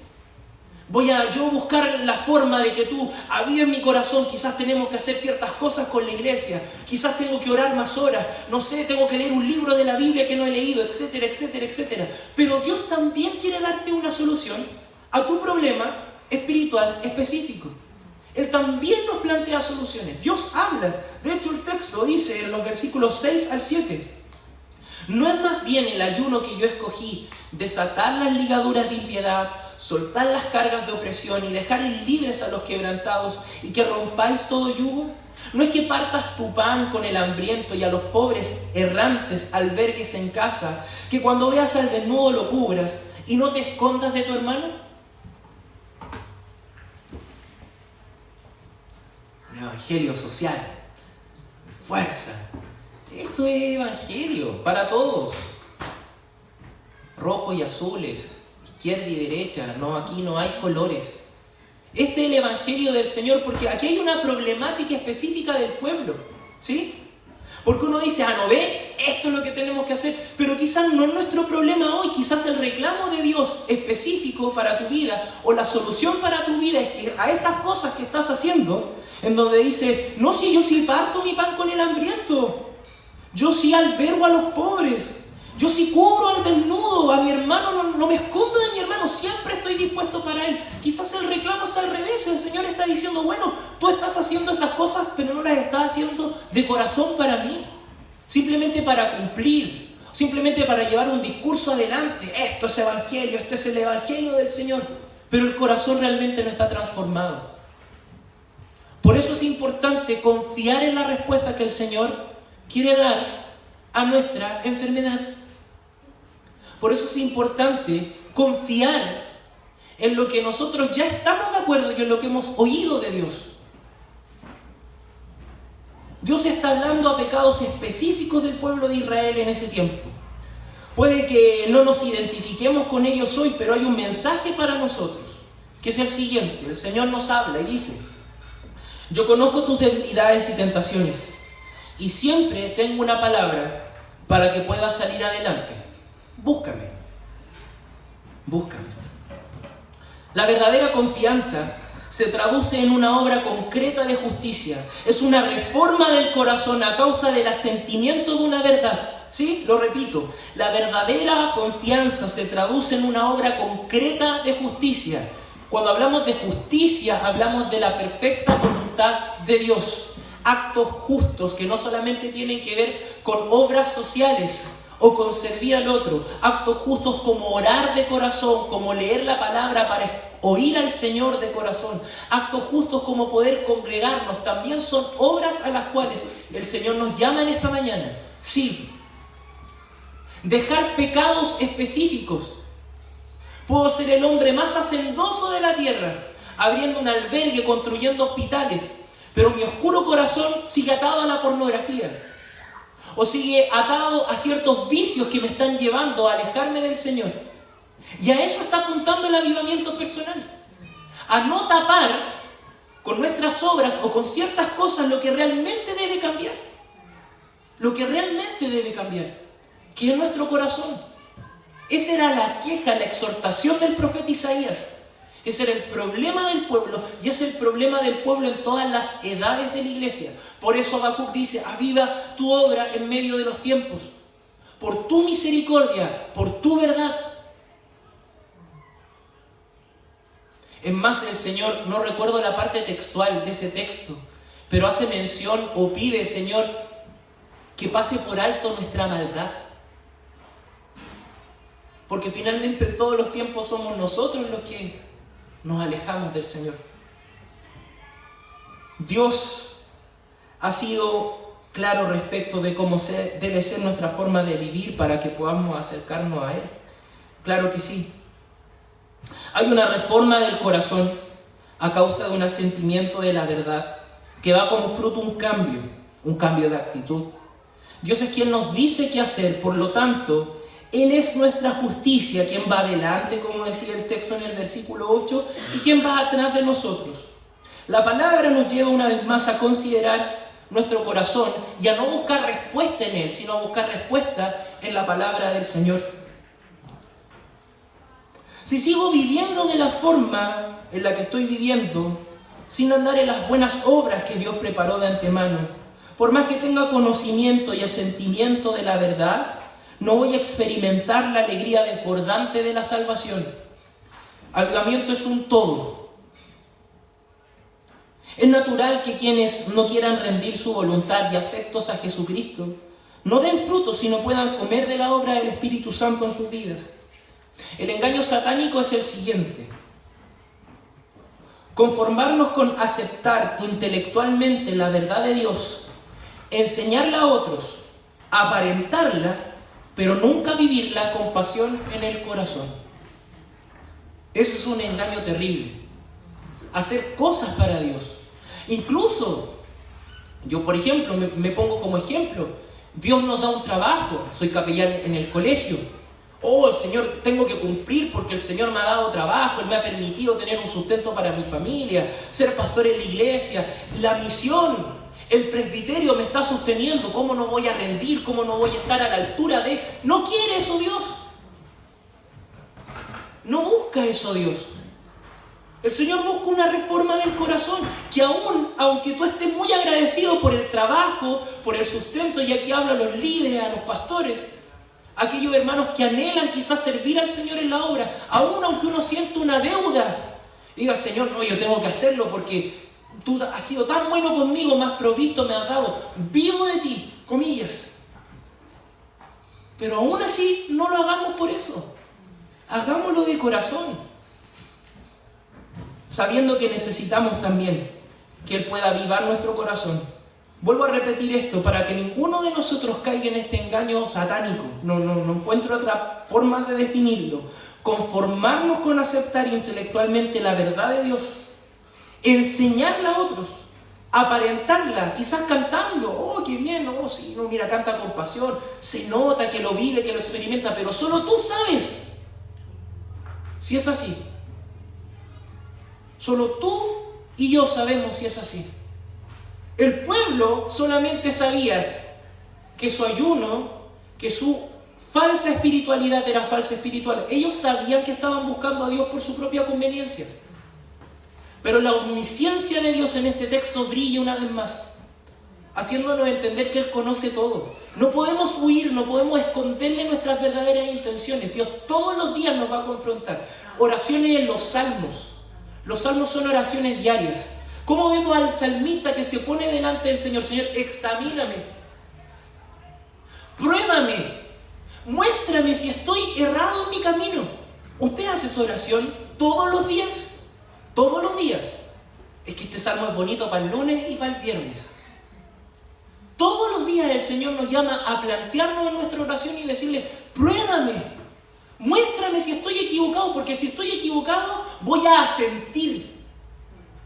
Voy a yo buscar la forma de que tú avives mi corazón. Quizás tenemos que hacer ciertas cosas con la iglesia. Quizás tengo que orar más horas. No sé, tengo que leer un libro de la Biblia que no he leído, etcétera, etcétera, etcétera. Pero Dios también quiere darte una solución a tu problema espiritual específico. Él también nos plantea soluciones. Dios habla. De hecho, el texto dice en los versículos 6 al 7. ¿No es más bien el ayuno que yo escogí desatar las ligaduras de impiedad, soltar las cargas de opresión y dejar libres a los quebrantados y que rompáis todo yugo? ¿No es que partas tu pan con el hambriento y a los pobres errantes albergues en casa, que cuando veas al desnudo lo cubras y no te escondas de tu hermano? Un evangelio social, fuerza. Esto es evangelio para todos. Rojos y azules, izquierda y derecha. No, aquí no hay colores. Este es el evangelio del Señor, porque aquí hay una problemática específica del pueblo, ¿sí? Porque uno dice, no ve, esto es lo que tenemos que hacer, pero quizás no es nuestro problema hoy. Quizás el reclamo de Dios específico para tu vida o la solución para tu vida es que a esas cosas que estás haciendo, en donde dice, no, si yo sí parto mi pan con el hambriento, yo sí albergo a los pobres, yo sí cubro al desnudo, a mi hermano, no me escondo de mi hermano, siempre estoy dispuesto para él. Quizás el reclamo es al revés, el Señor está diciendo, bueno, tú estás haciendo esas cosas, pero no las estás haciendo de corazón para mí, simplemente para cumplir, simplemente para llevar un discurso adelante. Esto es evangelio, esto es el evangelio del Señor, pero el corazón realmente no está transformado. Por eso es importante confiar en la respuesta que el Señor quiere dar a nuestra enfermedad. Por eso es importante confiar en lo que nosotros ya estamos de acuerdo y en lo que hemos oído de Dios. Dios está hablando a pecados específicos del pueblo de Israel en ese tiempo. Puede que no nos identifiquemos con ellos hoy, pero hay un mensaje para nosotros, que es el siguiente. El Señor nos habla y dice, yo conozco tus debilidades y tentaciones, y siempre tengo una palabra para que puedas salir adelante. Búscame. Búscame. La verdadera confianza se traduce en una obra concreta de justicia. Es una reforma del corazón a causa del asentimiento de una verdad. ¿Sí? Lo repito. La verdadera confianza se traduce en una obra concreta de justicia. Cuando hablamos de justicia, hablamos de la perfecta voluntad de Dios. Actos justos que no solamente tienen que ver con obras sociales o con servir al otro. Actos justos como orar de corazón, como leer la palabra para oír al Señor de corazón. Actos justos como poder congregarnos. También son obras a las cuales el Señor nos llama en esta mañana. Sí. Dejar pecados específicos. Puedo ser el hombre más hacendoso de la tierra, abriendo un albergue, construyendo hospitales, pero mi oscuro corazón sigue atado a la pornografía, o sigue atado a ciertos vicios que me están llevando a alejarme del Señor. Y a eso está apuntando el avivamiento personal, a no tapar con nuestras obras o con ciertas cosas lo que realmente debe cambiar, que es nuestro corazón. Esa era la queja, la exhortación del profeta Isaías. Ese era el problema del pueblo, y es el problema del pueblo en todas las edades de la iglesia. Por eso Habacuc dice, aviva tu obra en medio de los tiempos, por tu misericordia, por tu verdad. Es más, el Señor, no recuerdo la parte textual de ese texto, pero hace mención o pide, Señor, que pase por alto nuestra maldad. Porque finalmente en todos los tiempos somos nosotros los que nos alejamos del Señor. Dios ha sido claro respecto de cómo debe ser nuestra forma de vivir para que podamos acercarnos a Él. Claro que sí. Hay una reforma del corazón a causa de un asentimiento de la verdad que da como fruto un cambio de actitud. Dios es quien nos dice qué hacer, por lo tanto, Él es nuestra justicia, quien va adelante, como decía el texto en el versículo 8, y quien va atrás de nosotros. La palabra nos lleva una vez más a considerar nuestro corazón y a no buscar respuesta en él, sino a buscar respuesta en la palabra del Señor. Si sigo viviendo de la forma en la que estoy viviendo, sin andar en las buenas obras que Dios preparó de antemano, por más que tenga conocimiento y asentimiento de la verdad, no voy a experimentar la alegría desbordante de la salvación. Avivamiento es un todo. Es natural que quienes no quieran rendir su voluntad y afectos a Jesucristo no den frutos, sino puedan comer de la obra del Espíritu Santo en sus vidas. El engaño satánico es el siguiente: conformarnos con aceptar intelectualmente la verdad de Dios, enseñarla a otros, aparentarla, pero nunca vivirla con pasión en el corazón. Ese es un engaño terrible. Hacer cosas para Dios. Incluso, yo por ejemplo, me pongo como ejemplo, Dios nos da un trabajo, soy capellán en el colegio. Oh, el Señor, tengo que cumplir porque el Señor me ha dado trabajo, Él me ha permitido tener un sustento para mi familia, ser pastor en la iglesia, la misión, el presbiterio me está sosteniendo. ¿Cómo no voy a rendir? ¿Cómo no voy a estar a la altura de...? No quiere eso Dios. No busca eso Dios. El Señor busca una reforma del corazón, que aunque tú estés muy agradecido por el trabajo, por el sustento, y aquí hablo a los líderes, a los pastores, aquellos hermanos que anhelan quizás servir al Señor en la obra, aún aunque uno siente una deuda, diga: Señor, no, yo tengo que hacerlo porque tú has sido tan bueno conmigo, me has provisto, me has dado, vivo de ti, comillas. Pero aún así no lo hagamos por eso, hagámoslo de corazón, sabiendo que necesitamos también que Él pueda avivar nuestro corazón. Vuelvo a repetir esto para que ninguno de nosotros caiga en este engaño satánico. No encuentro otra forma de definirlo. Conformarnos con aceptar intelectualmente la verdad de Dios, enseñarla a otros, aparentarla, quizás cantando. Oh, qué bien, oh, sí, no, mira, canta con pasión, se nota que lo vive, que lo experimenta, pero solo tú sabes si es así. Solo tú y yo sabemos si es así. El pueblo solamente sabía que su ayuno, que su falsa espiritualidad era falsa espiritual. Ellos sabían que estaban buscando a Dios por su propia conveniencia. Pero la omnisciencia de Dios en este texto brilla una vez más, haciéndonos entender que Él conoce todo. No podemos huir, no podemos esconderle nuestras verdaderas intenciones. Dios todos los días nos va a confrontar. Oraciones en los salmos. Los salmos son oraciones diarias. ¿Cómo vemos al salmista que se pone delante del Señor? Señor, examíname, pruébame, muéstrame si estoy errado en mi camino. ¿Usted hace esa oración todos los días? Todos los días. Es que este salmo es bonito para el lunes y para el viernes. Todos los días el Señor nos llama a plantearnos en nuestra oración y decirle: pruébame, muéstrame si estoy equivocado, porque si estoy equivocado voy a asentir.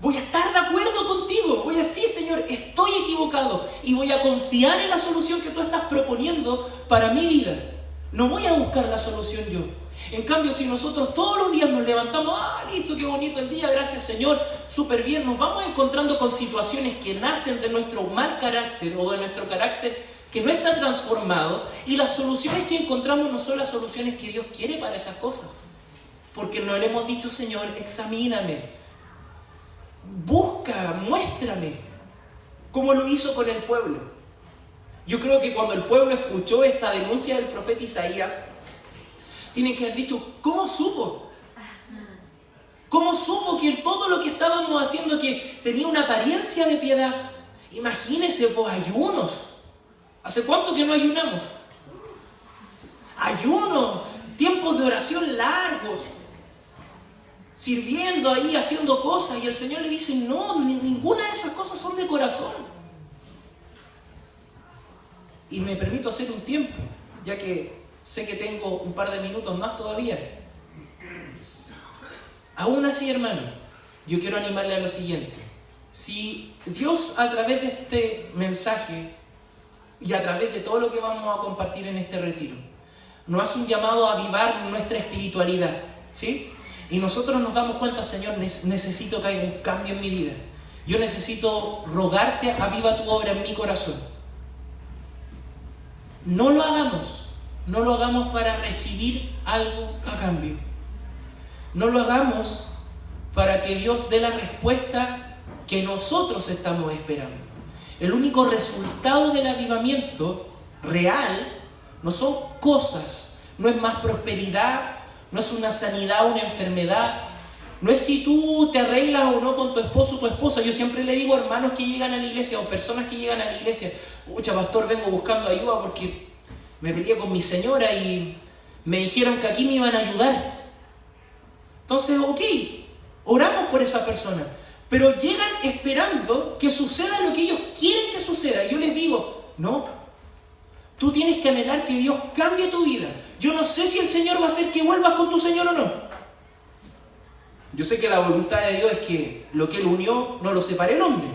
Voy a estar de acuerdo contigo. Voy a decir: Señor, estoy equivocado. Y voy a confiar en la solución que tú estás proponiendo para mi vida. No voy a buscar la solución yo. En cambio, si nosotros todos los días nos levantamos: listo, qué bonito el día, gracias Señor, súper bien, nos vamos encontrando con situaciones que nacen de nuestro mal carácter o de nuestro carácter que no está transformado, y las soluciones que encontramos no son las soluciones que Dios quiere para esas cosas. Porque no le hemos dicho: Señor, examíname, busca, muéstrame, como lo hizo con el pueblo. Yo creo que cuando el pueblo escuchó esta denuncia del profeta Isaías, tienen que haber dicho: ¿cómo supo? ¿Cómo supo que todo lo que estábamos haciendo, que tenía una apariencia de piedad? Imagínense, pues, ayunos. ¿Hace cuánto que no ayunamos? Ayunos, tiempos de oración largos, sirviendo ahí, haciendo cosas, y el Señor le dice: no, ninguna de esas cosas son de corazón. Y me permito hacer un tiempo, ya que sé que tengo un par de minutos más todavía. Aún así, hermano, yo quiero animarle a lo siguiente. Si Dios, a través de este mensaje y a través de todo lo que vamos a compartir en este retiro, nos hace un llamado a avivar nuestra espiritualidad, ¿sí? Y nosotros nos damos cuenta, Señor, necesito que haya un cambio en mi vida. Yo necesito rogarte, aviva tu obra en mi corazón. No lo hagamos para recibir algo a cambio. No lo hagamos para que Dios dé la respuesta que nosotros estamos esperando. El único resultado del avivamiento real no son cosas, no es más prosperidad, no es una sanidad, una enfermedad, no es si tú te arreglas o no con tu esposo o tu esposa. Yo siempre le digo a hermanos que llegan a la iglesia o personas que llegan a la iglesia: pucha, pastor, vengo buscando ayuda porque me peleé con mi señora y me dijeron que aquí me iban a ayudar. Entonces, ok, oramos por esa persona, pero llegan esperando que suceda lo que ellos quieren que suceda. Y yo les digo, no, tú tienes que anhelar que Dios cambie tu vida. Yo no sé si el Señor va a hacer que vuelvas con tu Señor o no. Yo sé que la voluntad de Dios es que lo que Él unió no lo separe el hombre.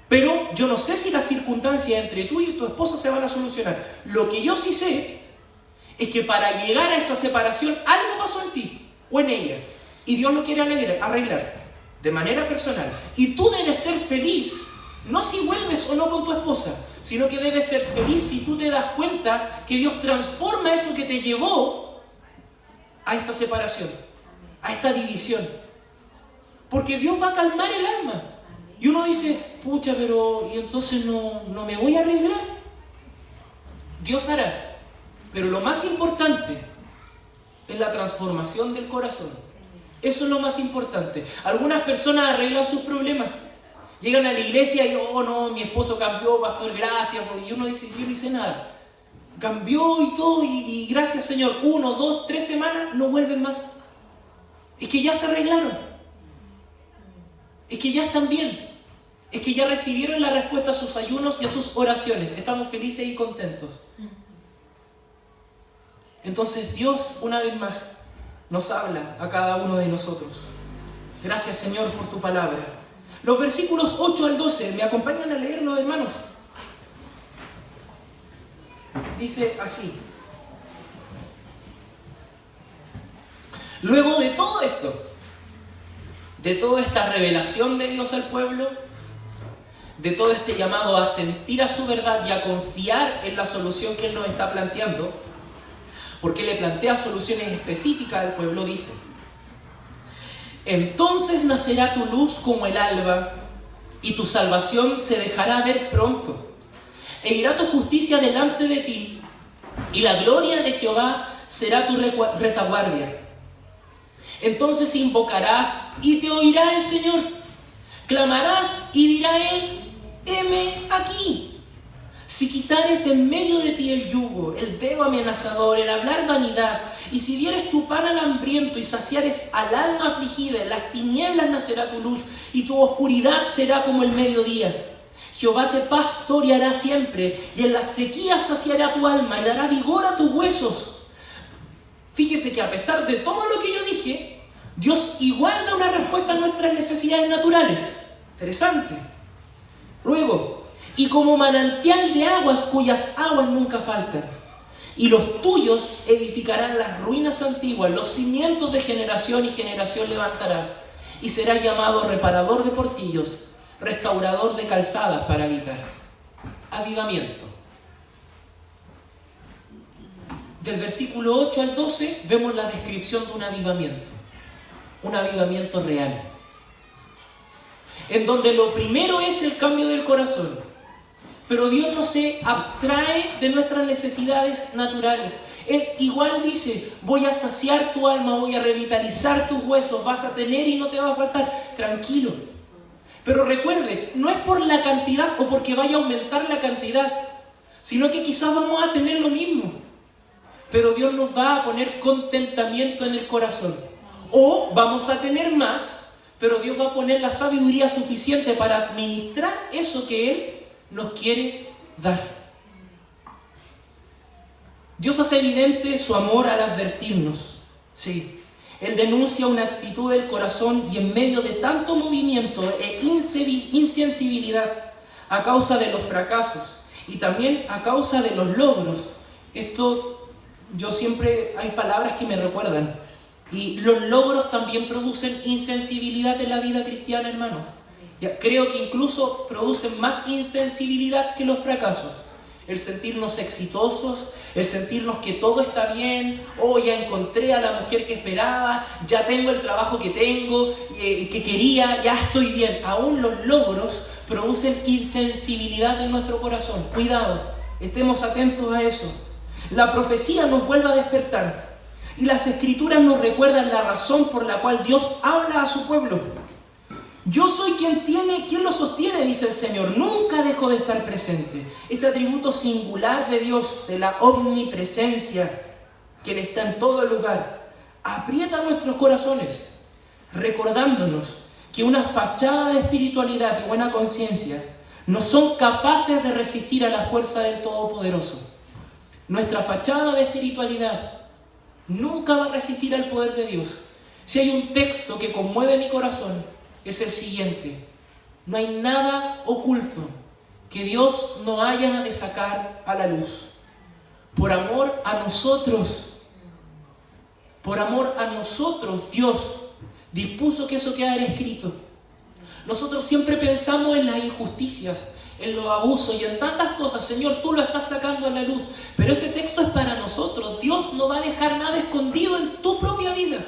Pero yo no sé si las circunstancias entre tú y tu esposa se van a solucionar. Lo que yo sí sé es que para llegar a esa separación algo pasó en ti o en ella. Y Dios lo quiere arreglar de manera personal. Y tú debes ser feliz, no si vuelves o no con tu esposa, sino que debes ser feliz si tú te das cuenta que Dios transforma eso que te llevó a esta separación, a esta división. Porque Dios va a calmar el alma. Y uno dice, pucha, pero ¿y entonces no me voy a arreglar? Dios hará. Pero lo más importante es la transformación del corazón. Eso es lo más importante. Algunas personas arreglan sus problemas. Llegan a la iglesia y, oh no, mi esposo cambió, pastor, gracias. Y uno dice, yo no hice nada. Cambió y todo, y gracias, Señor. 1, 2, 3 semanas, no vuelven más. Es que ya se arreglaron. Es que ya están bien. Es que ya recibieron la respuesta a sus ayunos y a sus oraciones. Estamos felices y contentos. Entonces Dios, una vez más, nos habla a cada uno de nosotros. Gracias, Señor, por tu palabra. Los versículos 8 al 12, ¿me acompañan a leerlos, hermanos? Dice así: luego de todo esto, de toda esta revelación de Dios al pueblo, de todo este llamado a sentir a su verdad y a confiar en la solución que Él nos está planteando, porque le plantea soluciones específicas al pueblo, dice: entonces nacerá tu luz como el alba, y tu salvación se dejará ver pronto. E irá tu justicia delante de ti, y la gloria de Jehová será tu retaguardia. Entonces invocarás y te oirá el Señor. Clamarás y dirá Él: heme aquí. Si quitares de en medio de ti el yugo, el dedo amenazador, el hablar vanidad, y si dieres tu pan al hambriento y saciares al alma afligida, en las tinieblas nacerá tu luz, y tu oscuridad será como el mediodía. Jehová te pastoreará siempre, y en las sequías saciará tu alma, y dará vigor a tus huesos. Fíjese que a pesar de todo lo que yo dije, Dios igual da una respuesta a nuestras necesidades naturales. Interesante. Luego, y como manantial de aguas cuyas aguas nunca faltan, y los tuyos edificarán las ruinas antiguas, los cimientos de generación y generación levantarás, y serás llamado reparador de portillos, restaurador de calzadas para habitar. Avivamiento. Del versículo 8 al 12 vemos la descripción de un avivamiento real, en donde lo primero es el cambio del corazón. Pero Dios no se abstrae de nuestras necesidades naturales. Él igual dice: voy a saciar tu alma, voy a revitalizar tus huesos, vas a tener y no te va a faltar. Tranquilo. Pero recuerde, no es por la cantidad o porque vaya a aumentar la cantidad, sino que quizás vamos a tener lo mismo. Pero Dios nos va a poner contentamiento en el corazón. O vamos a tener más, pero Dios va a poner la sabiduría suficiente para administrar eso que Él nos quiere dar. Dios hace evidente su amor al advertirnos. Sí, Él denuncia una actitud del corazón y en medio de tanto movimiento e insensibilidad a causa de los fracasos y también a causa de los logros. Esto yo siempre hay palabras que me recuerdan. Y los logros también producen insensibilidad en la vida cristiana, hermanos. Creo que incluso producen más insensibilidad que los fracasos. El sentirnos exitosos, el sentirnos que todo está bien, ya encontré a la mujer que esperaba, ya tengo el trabajo que tengo, que quería, ya estoy bien. Aún los logros producen insensibilidad en nuestro corazón. Cuidado, estemos atentos a eso. La profecía nos vuelve a despertar. Y las Escrituras nos recuerdan la razón por la cual Dios habla a su pueblo. Yo soy quien lo sostiene, dice el Señor. Nunca dejo de estar presente. Este atributo singular de Dios, de la omnipresencia, que Él está en todo lugar, aprieta nuestros corazones, recordándonos que una fachada de espiritualidad y buena conciencia no son capaces de resistir a la fuerza del Todopoderoso. Nuestra fachada de espiritualidad nunca va a resistir al poder de Dios. Si hay un texto que conmueve mi corazón, es el siguiente: no hay nada oculto que Dios no haya de sacar a la luz. Por amor a nosotros, Dios dispuso que eso quedara escrito. Nosotros siempre pensamos en las injusticias, en los abusos y en tantas cosas. Señor, tú lo estás sacando a la luz, pero ese texto es para nosotros. Dios no va a dejar nada escondido en tu propia vida.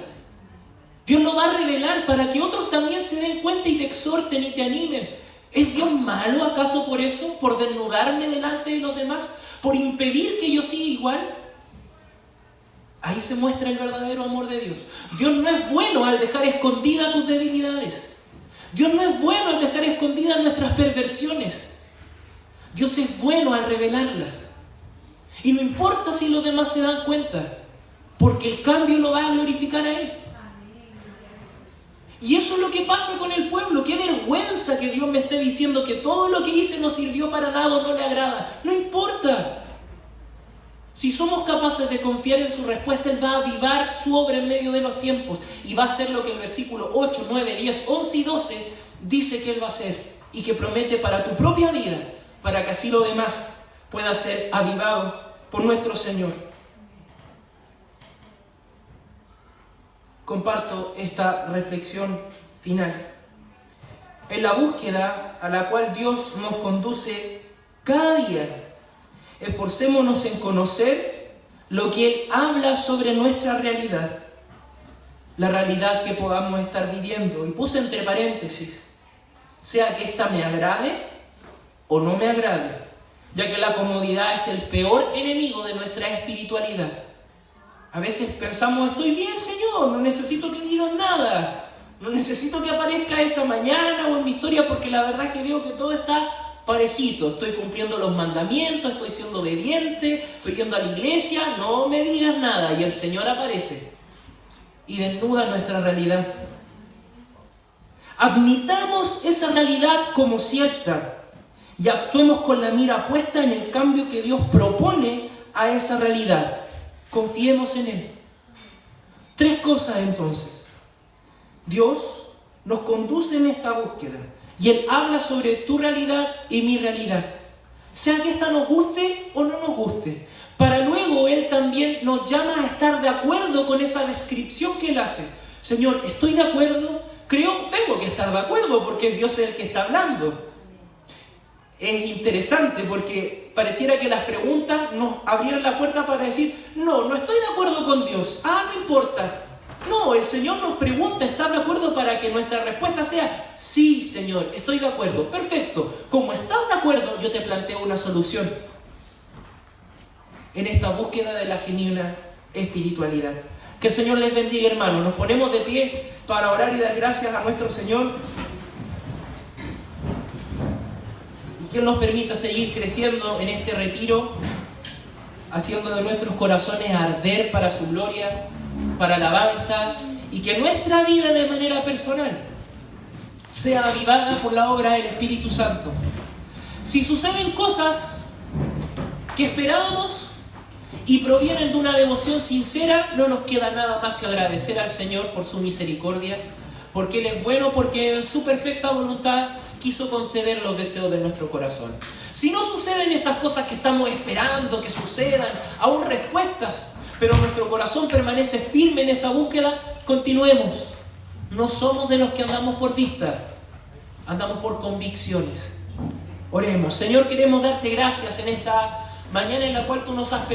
Dios lo va a revelar para que otros también se den cuenta y te exhorten y te animen. ¿Es Dios malo acaso por eso? ¿Por desnudarme delante de los demás? ¿Por impedir que yo siga igual? Ahí se muestra el verdadero amor de Dios. Dios no es bueno al dejar escondidas tus debilidades. Dios no es bueno al dejar escondidas nuestras perversiones. Dios es bueno al revelarlas. Y no importa si los demás se dan cuenta, porque el cambio lo va a glorificar a Él. Y eso es lo que pasa con el pueblo. Qué vergüenza que Dios me esté diciendo que todo lo que hice no sirvió para nada o no le agrada. No importa. Si somos capaces de confiar en su respuesta, Él va a avivar su obra en medio de los tiempos. Y va a hacer lo que el versículo 8, 9, 10, 11 y 12 dice que Él va a hacer. Y que promete para tu propia vida, para que así lo demás pueda ser avivado por nuestro Señor. Comparto esta reflexión final. En la búsqueda a la cual Dios nos conduce cada día, esforcémonos en conocer lo que Él habla sobre nuestra realidad, la realidad que podamos estar viviendo. Y puse entre paréntesis, sea que ésta me agrade o no me agrade, ya que la comodidad es el peor enemigo de nuestra espiritualidad. A veces pensamos, estoy bien, Señor, no necesito que digan nada, no necesito que aparezca esta mañana o en mi historia, porque la verdad es que veo que todo está parejito, estoy cumpliendo los mandamientos, estoy siendo obediente, estoy yendo a la iglesia, no me digas nada. Y el Señor aparece y desnuda nuestra realidad. Admitamos esa realidad como cierta y actuemos con la mira puesta en el cambio que Dios propone a esa realidad. Confiemos en Él. 3 cosas entonces. Dios nos conduce en esta búsqueda y Él habla sobre tu realidad y mi realidad, sea que esta nos guste o no nos guste, para luego Él también nos llama a estar de acuerdo con esa descripción que Él hace. Señor, estoy de acuerdo, tengo que estar de acuerdo porque Dios es el que está hablando. Es interesante porque pareciera que las preguntas nos abrieran la puerta para decir, no estoy de acuerdo con Dios, no importa. No, el Señor nos pregunta, ¿estás de acuerdo? Para que nuestra respuesta sea, sí, Señor, estoy de acuerdo. Perfecto, como estás de acuerdo, yo te planteo una solución en esta búsqueda de la genuina espiritualidad. Que el Señor les bendiga, hermanos. Nos ponemos de pie para orar y dar gracias a nuestro Señor. Y que Él nos permita seguir creciendo en este retiro, haciendo de nuestros corazones arder para su gloria, para alabanza, y que nuestra vida de manera personal sea avivada por la obra del Espíritu Santo. Si suceden cosas que esperábamos y provienen de una devoción sincera, no nos queda nada más que agradecer al Señor por su misericordia, porque Él es bueno, porque en su perfecta voluntad quiso conceder los deseos de nuestro corazón. Si no suceden esas cosas que estamos esperando que sucedan, aún respuestas, pero nuestro corazón permanece firme en esa búsqueda, continuemos. No somos de los que andamos por vista, andamos por convicciones. Oremos. Señor, queremos darte gracias en esta mañana en la cual tú nos has